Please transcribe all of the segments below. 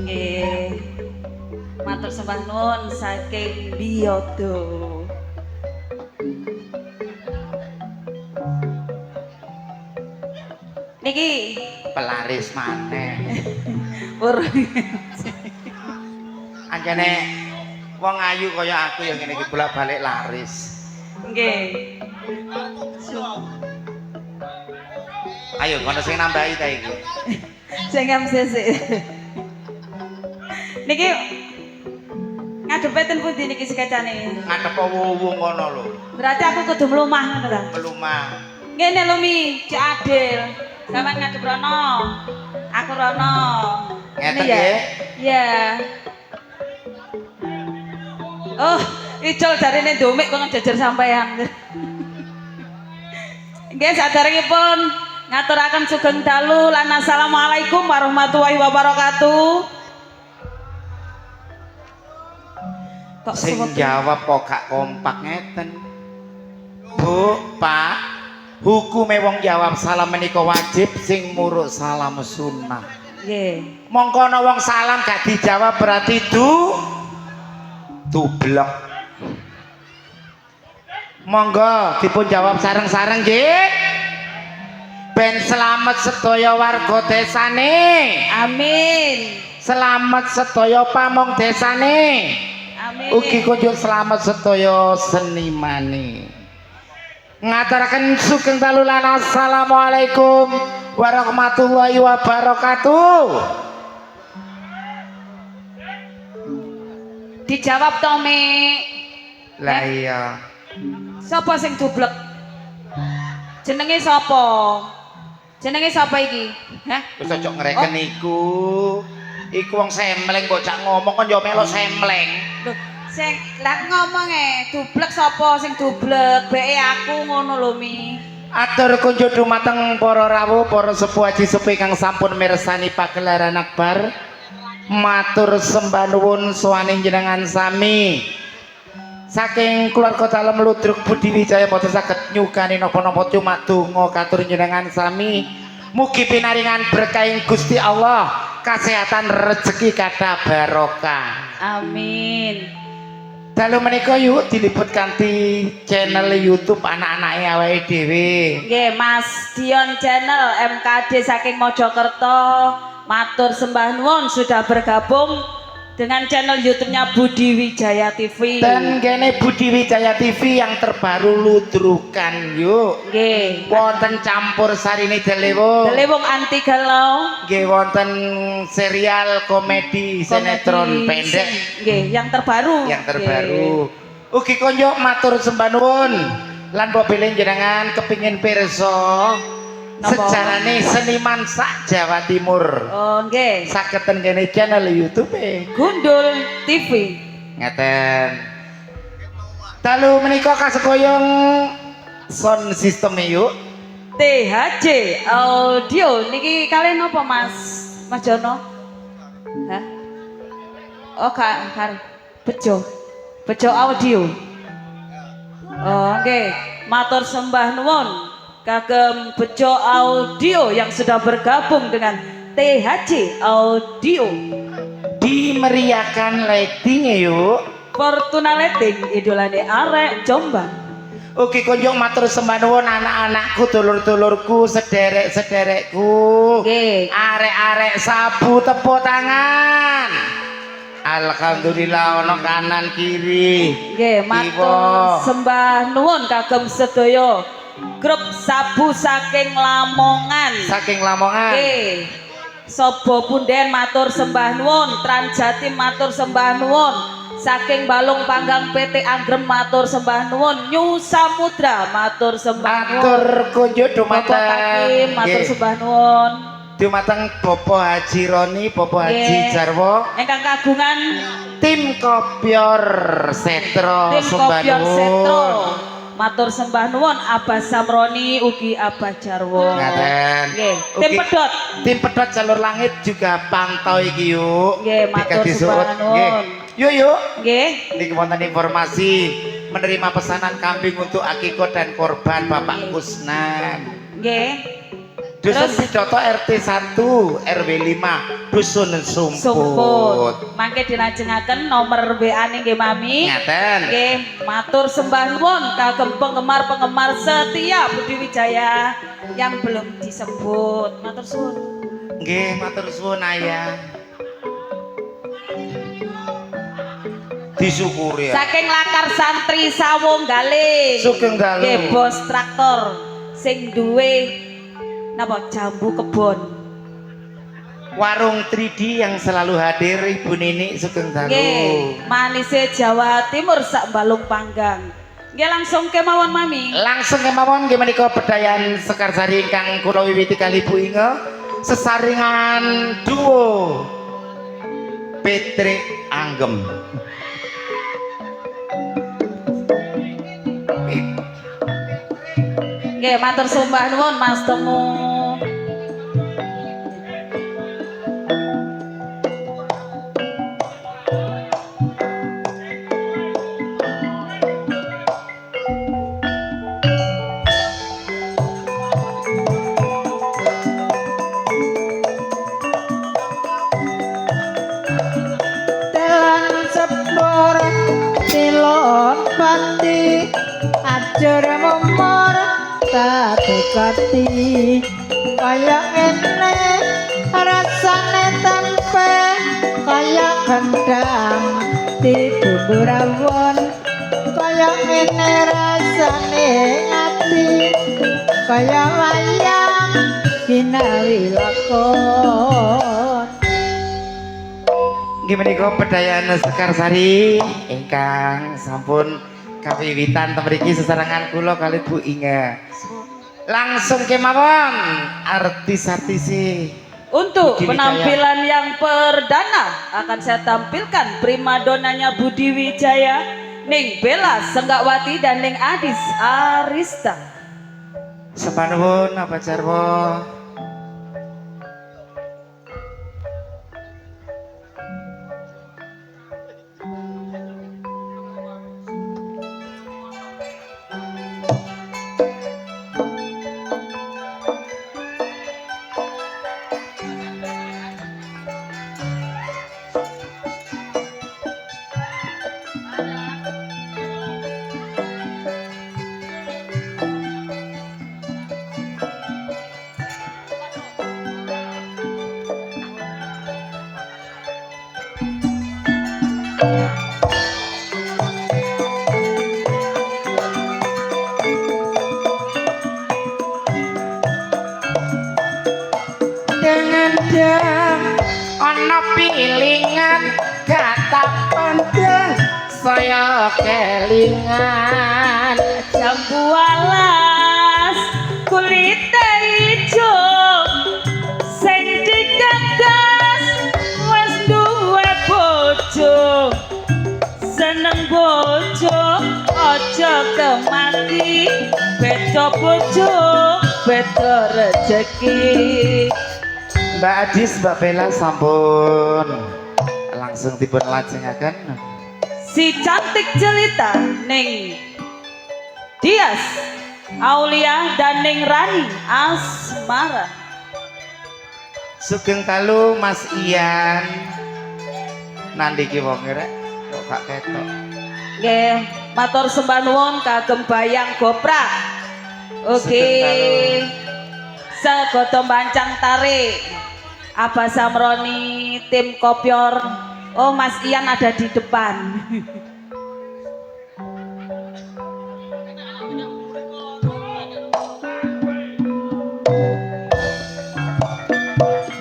Nggih. Matur sembah nuwun saking Biyodo. Niki pelaris maneh. urung. Anjane wong ayu kaya aku yang ngene iki bolak-balik laris. Nggih. Ayo kono sing nambahi ta iki. Sing sik. Niki ngadepe ten pundi niki sekecane? Ngadep wuwu ngono lho. Berarti aku kudu mlumah ngono ta? Melumah. Ngene lho Mi, Cik Adil. Sampeyan ngadep rono. Aku rono. Ngeten Ini ya? nggih. Iya. Oh, icul jarine domik kok ngejejer sampean. Nggih, saderengipun ngaturaken sugeng dalu lan assalamualaikum warahmatullahi wabarakatuh. Kok Sing seperti jawab kok gak kompak ngeten. Bu, Pak, hukume wong jawab salam menika wajib, sing muruk salam sunnah. nggih. Mongko ana wong salam gak dijawab berarti tublek. Monggo dipun jawab sareng-sareng nggih. Ben selamat sedaya warga desane. Amin. Selamat sedaya pamong desane. Amin. Ugi kunjuk selamat sedaya senimane. Ngaturaken sugeng dalu lan assalamualaikum warahmatullahi wabarakatuh. Dijawab to, Mi. Lah iya. Sapa sing dublek? Jenenge sapa? Jenenge sapa iki? Hah? Wis aja ngreken iku. Iku wong semleng kok cak ngomong kon yo melok semleng. Loh, sing lah ngomong dublek sapa sing dublek? Beke aku ngono lho, Mi. Atur kunjuk dumateng para rawuh, para sepuh haji sepuh kang sampun mirsani pagelaran akbar. Matur sembah nuwun sowane jenengan sami. Saking keluarga dalem Ludruk Budi Wijaya boten saged nyukani napa-napa cuma donga katur jenengan sami. Mugi pinaringan berkahing Gusti Allah, kesehatan rezeki kathah barokah. Amin. Dalu menika yuk diliput kanthi channel YouTube anak-anake awake dhewe. Nggih, Mas Dion Channel MKD saking Mojokerto. Matur sembah nuwun sudah bergabung dengan channel YouTube-nya Budi Wijaya TV. Dan gene Budi Wijaya TV yang terbaru ludrukan yuk. Nggih. Wonten campur sarine delewung. Delewung anti galau. Nggih wonten serial komedi sinetron pendek Nggih, yang terbaru. yang terbaru. Ugi konjo matur sembah nuwun lan popile jenengan kepingin pirsa sejarane seniman sak Jawa Timur. Oh, nggih. Saged ten kene channel YouTube Gundul TV. ngeten. Dalu menika kasekoyong sound system yuk. THJ Audio niki kalian apa Mas Jono? Hah? Oh kar Bejo Audio. Oh nggih, matur sembah nuwun kagem Bejo Audio yang sudah bergabung dengan THJ Audio. Dimeriahkan lighting yuk. Fortuna Lighting idolane arek Jombang. Ugi kunjung matur sembah nuwun anak-anakku, dulur-dulurku, sederek-sederekku. Nggih. Arek-arek sabu tepuk tangan. Alhamdulillah ono kanan kiri. Nggih, matur sembah nuwun kagem sedaya grup sabu saking Lamongan. Saking Lamongan. Nggih. Sobo Punden matur sembah nuwun, Transjatim matur sembah nuwun. Saking Balung Panggang PT Anggrem matur sembah nuwun, New Samudra matur sembah nuwun. Matur kunjuk Bapak dumateng. Hakim matur Nggih. sembah nuwun. Dumateng Bapak Haji Roni, Bapak Haji Nggih. Jarwo, Ingkang kagungan tim Kopior Setro tim sembah Kopior Setro nuwun. matur sembah nuwun, Abah Samroni ugi Abah Jarwo. Ngaten. Nggih, tim Ugi- pedot. Tim pedot jalur langit juga pantau iki yuk. Nggih, matur Dikasih sembah suut. nuwun. Nggih. Yuk. Nggih. Niki wonten informasi menerima pesanan kambing untuk akikah dan korban Bapak Kusnan. Nggih. Dusun Terus? Pidoto RT 1 RW 5 Dusun Sumput. Sumput. Mangke dilajengaken nomor WA nggih Mami. Ngaten. Nggih, matur sembah nuwun kagem penggemar-penggemar setia Budi Wijaya yang belum disebut. Matur suwun. Nggih, matur suwun Ayah. Disyukuri ya. Saking lakar santri Sawung Galing. Sugeng dalu. Nggih, bos traktor sing duwe napa jambu kebon. Warung 3D yang selalu hadir Ibu Nini Sugeng dalu. Nggih, manise Jawa Timur sak Balung Panggang. Nggih langsung kemawon Mami. Langsung kemawon nggih menika bedayan Sekarsari ingkang kula wiwiti kali Bu Inge sesaringan duo Petri Anggem. Nggih, matur sembah nuwun Mas Temu. Telan sepur tilon pati ajur memor tatekati kaya ngene rasane tempe kaya gendang dibumbu rawon kaya ngene rasane ati kaya wayang ginawi lakon. Nggih menika bedayan Sekarsari ingkang sampun kawiwitan mriki sesarengan kula kali Bu Inge. Langsung kemawon artis-artisi. Untuk Budi Wijaya. penampilan yang perdana akan saya tampilkan primadonanya Budi Wijaya, Ning Bella Senggawati dan Ning Adis Arista. Sepanuhun apa jarwo. Dengan dang ana pilingan kata penting saya kelingan Jambu alas kulit ijo sing digagas wis duwe bojo. Seneng bojo aja kemati, beda bojo beda rezeki. Mbak Adis, Mbak Bella sampun langsung dipun lajengaken. Si cantik jelita Ning Dias Aulia dan Ning Rani Asmara. Sugeng kalu Mas Ian. Nandi ki wong rek kok gak ketok. Nggih, matur sembah nuwun kagem Bayang Goprak. Oke. Segodo bancang tarik. Abah Samroni tim Kopior. Oh, Mas Ian ada di depan.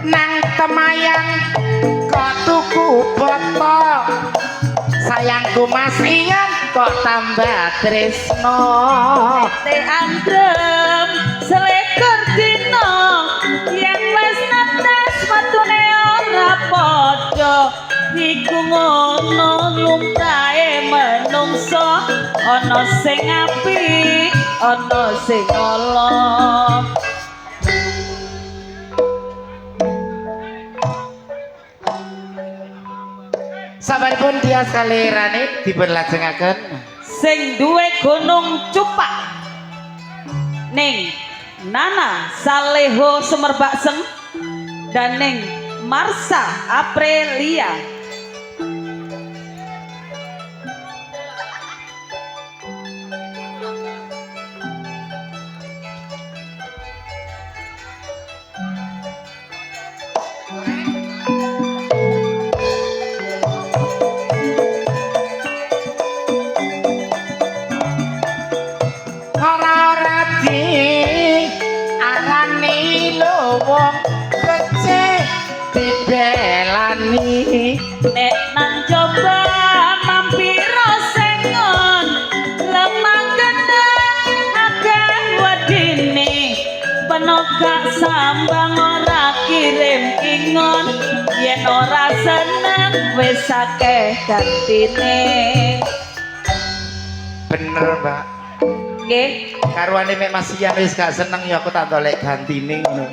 Nang temayang kok tuku botol. Sayangku Mas Ian kok tambah tresno. Te anggrem selekur dino yang wis netes matune ora padha. Iku ngono lumrahe menungso, ana sing apik ana sing ala. Sabaripun Dias kali Rani dipun lajengaken. Sing duwe gunung cupak Ning Nana Saleho Semerbaksem dan ning Marsa Aprilia. ora di arani wong becik dibelani Nek nang coba mampiro sengon lemah gendeng akeh wedine penogak sambang ora kirim ingon yen ora seneng wis akeh gantine. bener mbak Nggih. karuane mek Mas Ian wis gak seneng ya aku tak golek gantine ngono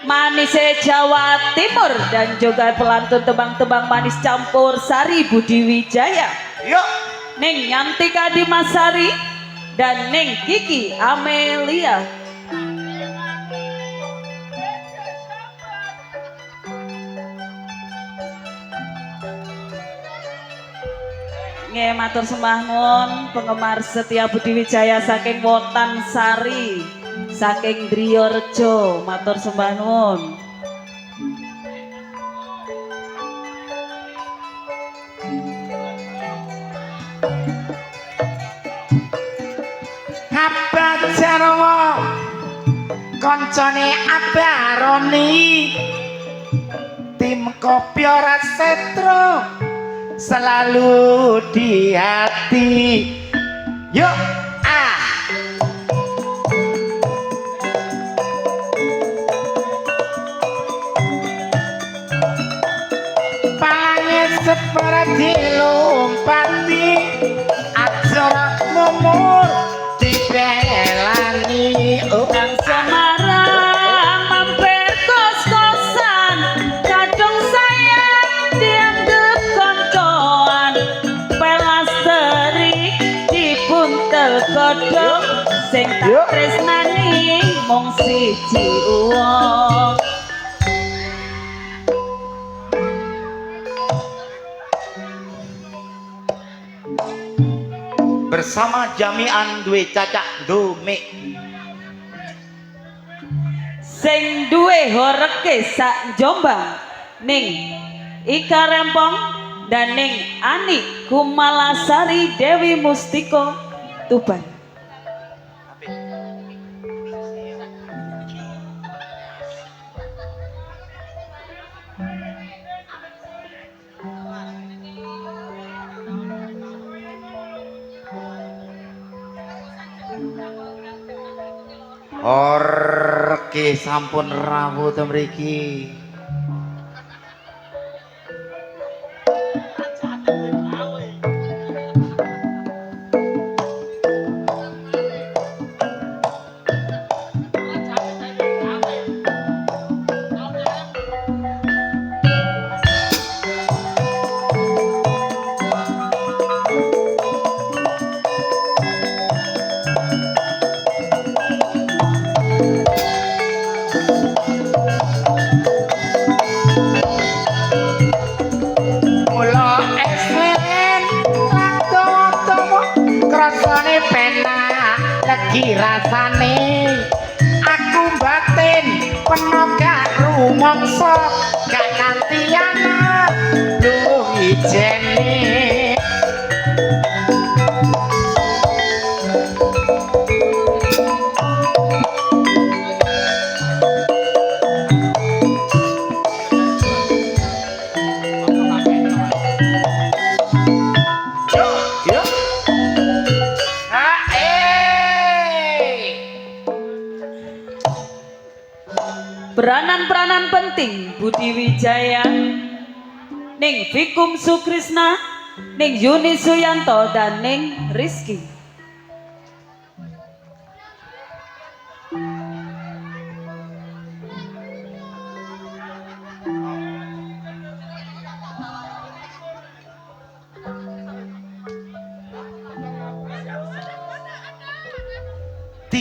Manise Jawa Timur dan juga pelantun tebang-tebang manis campur sari Budi Wijaya yuk Ning Nyantika Dimasari dan Ning Kiki Amelia. Nggih matur sembah nuwun penggemar setia Budi Wijaya saking Wotan Sari, saking Driyorejo, matur sembah nuwun. Abah Jarwo koncone Abah Roni tim kopi ora setro selalu di hati yuk palangnya seperti lompati acara mumur dibelani Kang Semarang mampir kos-kosan kadung saya dianggep koncoan pelasteri dibuntel godhong sing tak tresnani mung siji wong. bersama jami'an duwe cacak domik Sing duwe horeke sak Jombang ning Ika Rempong dan ning Ani Kumalasari Dewi Mustiko Tuban. Orke sampun rawuh to mriki. Lagi rasane aku batin penogak rumangsa gak kantian lu ijene Peranan-peranan penting Budi Wijaya ning Vikum Sukrisna ning Yuni Suyanto dan ning Rizky.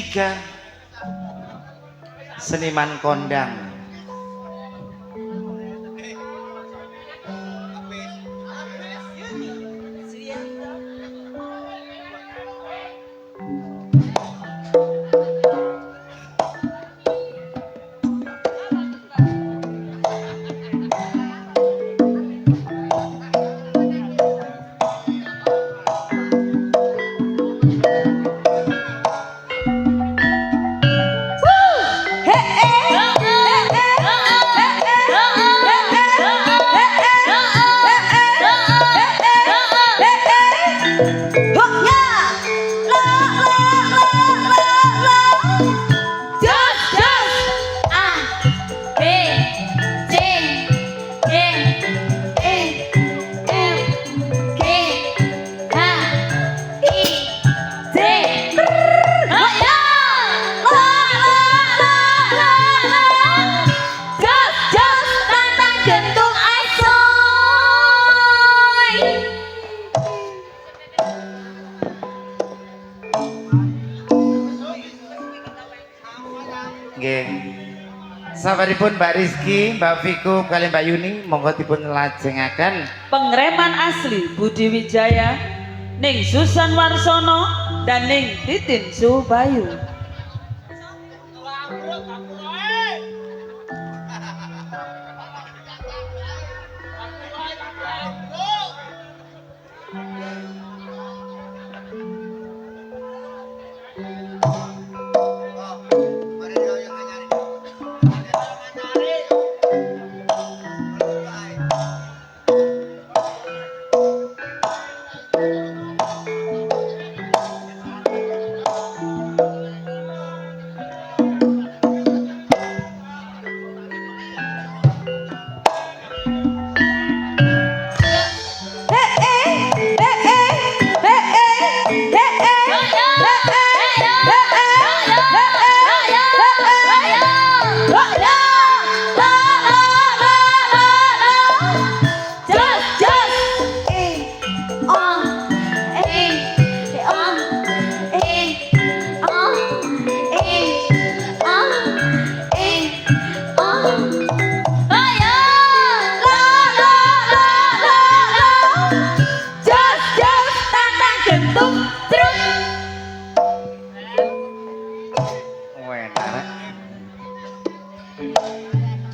3 seniman kondang. Nggih. Sabaripun Mbak Rizky, Mbak Viku, kalian Mbak Yuni, monggo dipun lajengaken Pengreman asli Budi Wijaya, ning Susan Warsono dan ning Titin Subayu.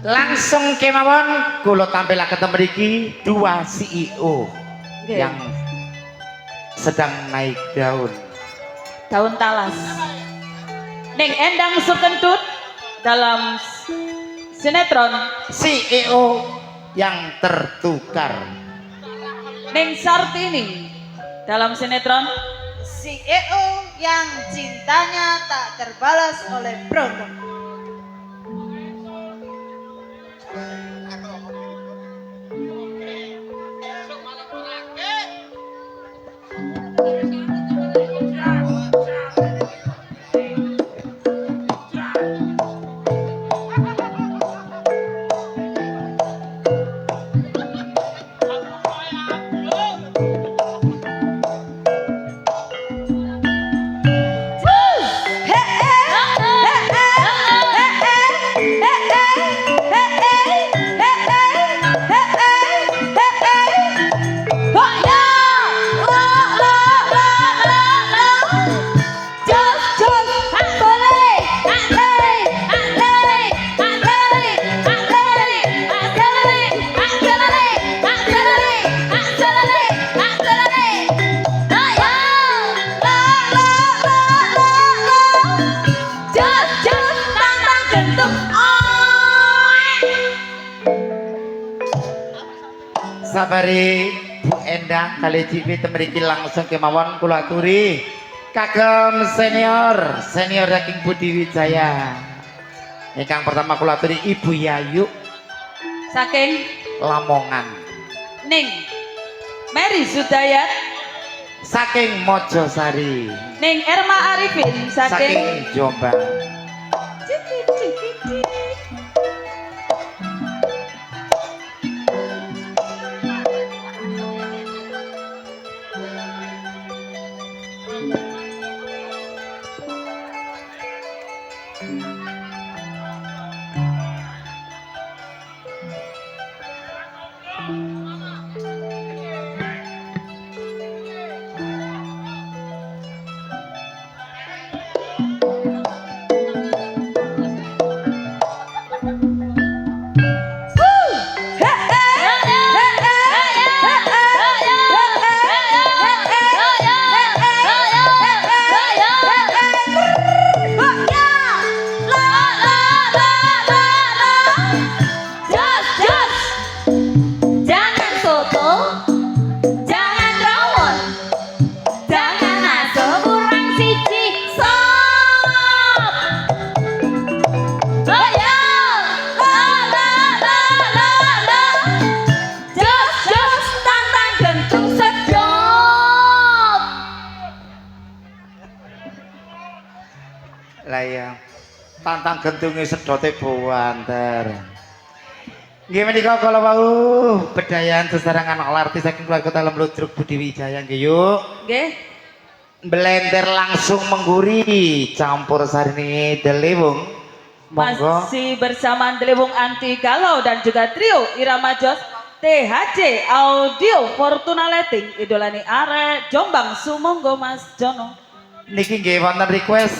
Langsung kemawon kula tampilaken mriki 2 CEO Nggih. yang sedang naik daun. Daun talas. Ning Endang Sukentut dalam sinetron CEO yang tertukar. Ning Sartini dalam sinetron CEO yang cintanya tak terbalas oleh Broto. Sabari Bu Endang kali cipi temriki langsung kemawon kula aturi kagem senior saking Budi Wijaya. Ingkang pertama kula aturi Ibu Yayu saking Lamongan, ning Mary Sudayat saking Mojosari, ning Erma Arifin saking saking Jombang. tantang gentunge sedote buanter. Nggih menika kala wau bedayan sesarengan artis saking keluarga Talem Ludruk Budi Wijaya nggih yuk. Nggih. Blender langsung mengguri campur sari delewung. Monggo. Masih bersama Delewung Anti Galau dan juga trio Irama Jos THC Audio Fortuna Letting idolani arek Jombang sumonggo Mas Jono. Niki nggih wonten request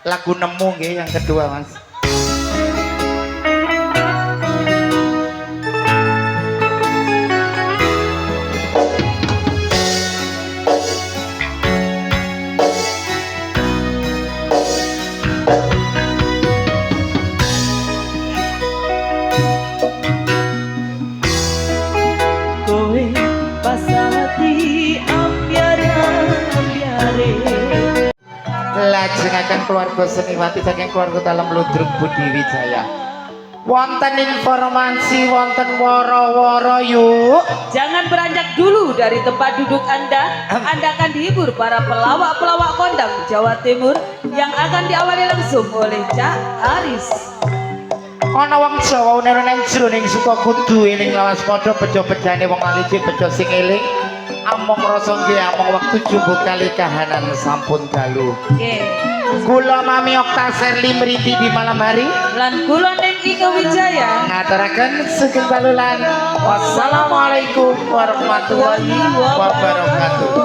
lagu nemu nggih yang kedua Mas. Kowe pasati ambyare Lajengaken keluarga seniwati saking keluarga Talem Ludruk Budi Wijaya. Wonten informasi wonten woro-woro yuk. Jangan beranjak dulu dari tempat duduk Anda. Anda akan dihibur para pelawak-pelawak kondang Jawa Timur yang akan diawali langsung oleh Cak Aris. Ana wong Jawa unene nang jroning suka kudu eling lawas padha bejo-bejane wong aliji bejo sing eling. Among rasa nggih among wektu jumbo kali kahanan sampun dalu. Nggih. Kula Mami Okta Serli mriki di malam hari Lan kula ning Ika Wijaya. ngaturaken sugeng dalulan. Wassalamualaikum warahmatullahi wabarakatuh.